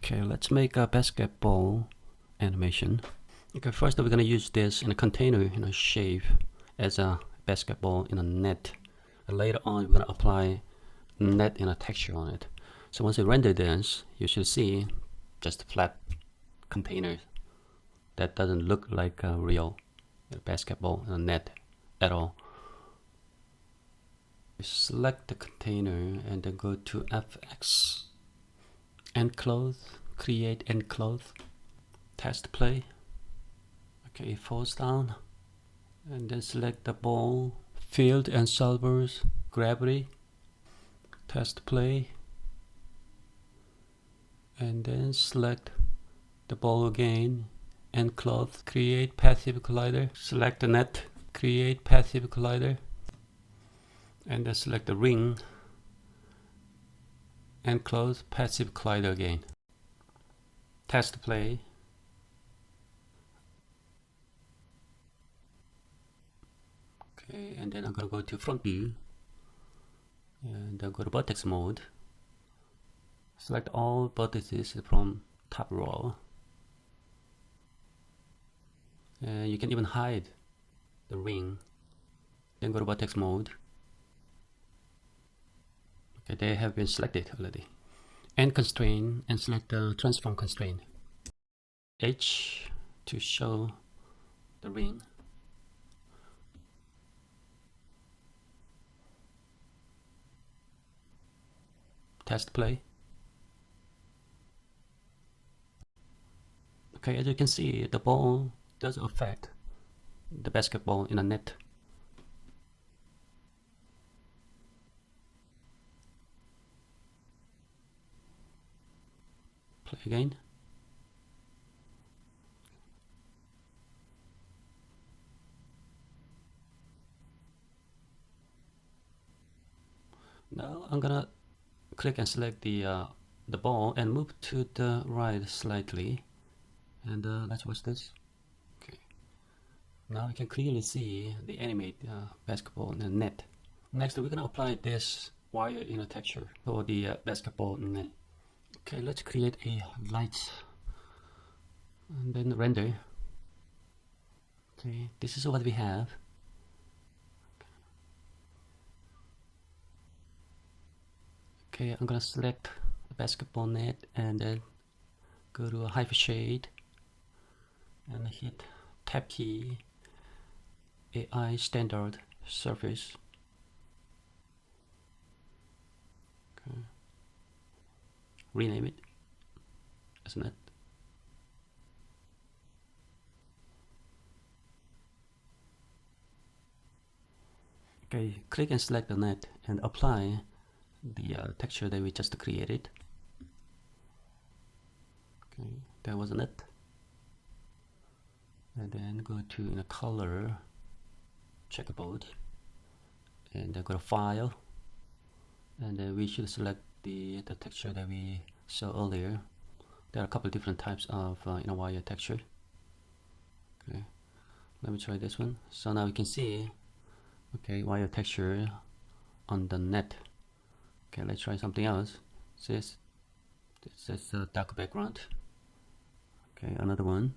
Okay, let's make a basketball animation. Okay, first we're gonna use this in a container, shape as a basketball in a net. And later on, we're gonna apply net in a texture on it. So once you render this, you should see just a flat container that doesn't look like a real basketball in a net at all. Select the container and then go to FX, nCloth, create nCloth, test play. Okay, it falls down, and then select the ball, field and solvers, gravity, test play, and then select the ball again, nCloth, create passive collider, select the net, create passive collider, and then select the ring, nCloth, passive collider again, test play. Okay, and then I'm gonna go to front view and then go to vertex mode, select all vertices from top row, and you can even hide the ring, then go to vertex mode. Okay, they have been selected already, and constraint, and select the transform constraint H to show the ring. Test play. Okay, as you can see, the ball does affect the basketball in a net. Play again. Now I'm gonna click and select the ball and move to the right slightly, and let's watch this. Okay, now you can clearly see the animate basketball in the net. Next, we're gonna apply this wire inner texture for the basketball net. Okay, let's create a light and then render. Okay, this is what we have. Okay, I'm gonna select the basketball net and then go to a hyper shade and hit tab key, AI standard surface. Okay. Rename it as net. Okay, click and select the net and apply the texture that we just created. Okay, that was a net. And then go to the color checkerboard and then go to file, and then we should select the texture that we saw earlier. There are a couple of different types of wire texture. Okay, let me try this one. So now we can see, okay, wire texture on the net. Okay, let's try something else. This is a dark background. Okay, another one.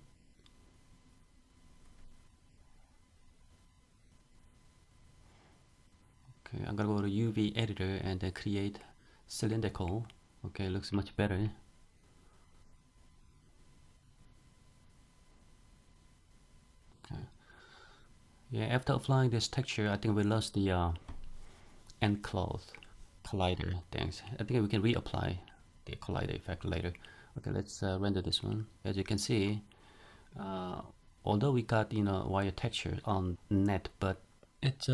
Okay, I'm gonna go to UV editor and then create cylindrical. Okay, looks much better. Okay. Yeah, after applying this texture, I think we lost the nCloth collider things. I think we can reapply the collider effect later. Okay, let's render this one. As you can see, although we got wire texture on net, but it's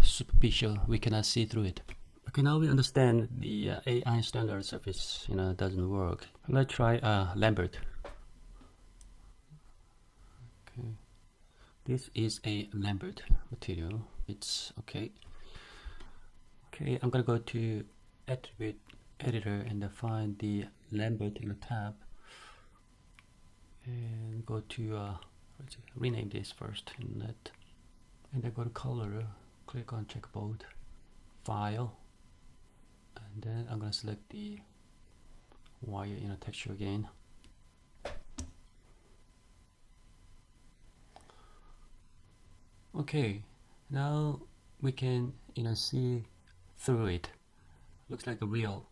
superficial. We cannot see through it. Okay, now we understand the AI standard surface doesn't work. Let's try Lambert. Okay, this is a Lambert material. It's okay. Okay, I'm gonna go to attribute editor and find the Lambert in the tab and go to rename this first in net, and then go to color, click on checkerboard, file, and then I'm gonna select the wire inner texture again. Okay, now we can see through it. Looks like a real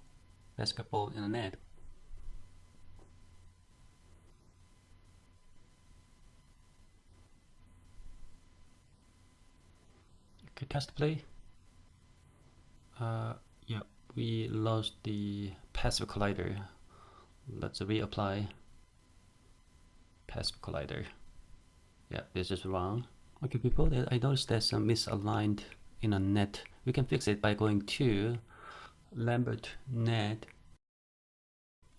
basketball in a net. Okay, test play. Yeah, we lost the passive collider. Let's reapply passive collider. Yeah, this is wrong. Okay, people, I noticed there's some misaligned in a net. We can fix it by going to Lambert net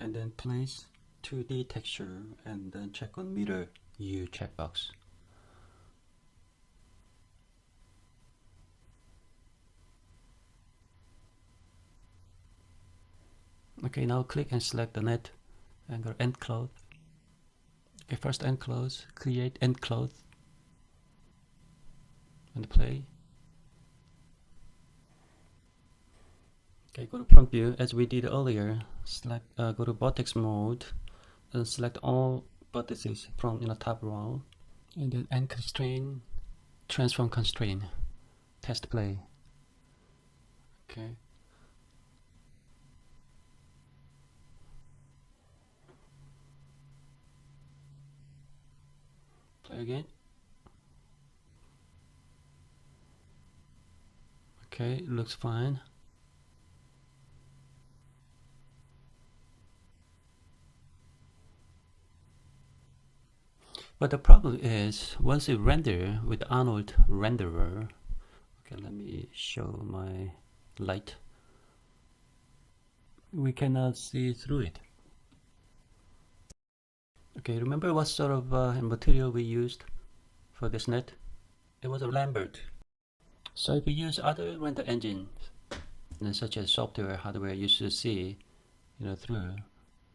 and then place 2D texture and then check on mirror U checkbox. Okay, now click and select the net and go nCloth. Okay, first nCloth, create nCloth and play. Okay, go to front view as we did earlier. Select, go to vertex mode and select all vertices from in the top row, and then nConstraint, transform constraint, test play. Okay. Play again. Okay, looks fine. But the problem is, once you render with Arnold renderer, okay, let me show my light. We cannot see through it. Okay, remember what sort of material we used for this net? It was a Lambert. So if you use other render engines, such as software, hardware, you should see, through.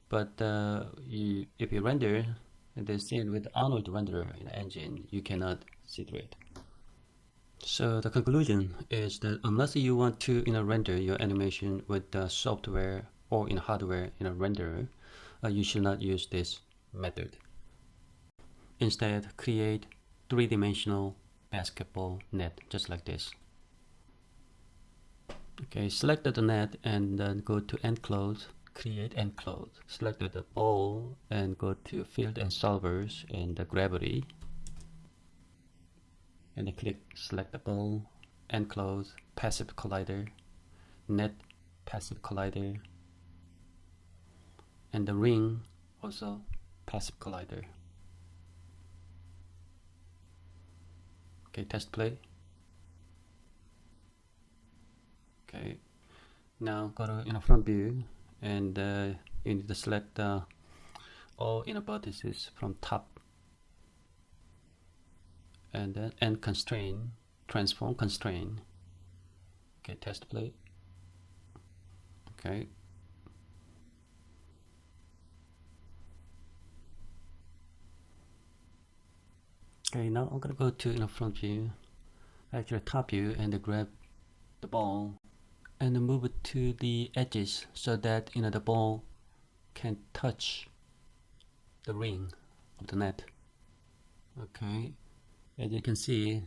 But if you render the scene with Arnold renderer in the engine, you cannot see through it. So the conclusion is that unless you want to render your animation with the software or in hardware in a renderer, you should not use this method. Instead, create three-dimensional basketball net just like this. Okay, select the net and then go to nCloth, create nCloth. Select the ball and go to field and solvers and the gravity. And then click select the ball, nCloth, passive collider, net passive collider, and the ring also passive collider. Okay, test play. Okay, now go to front view and you need to select all inner vertices from top and then nConstraint, transform constraint. Okay, test play. Okay. Okay, now I'm gonna go to front view, actually top view, and grab the ball and move it to the edges so that the ball can touch the ring of the net. Okay, as you can see,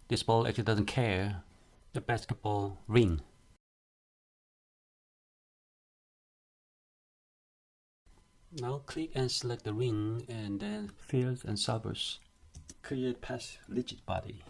this ball actually doesn't care the basketball ring. Now click and select the ring and then fields and solvers. Create passive rigid body.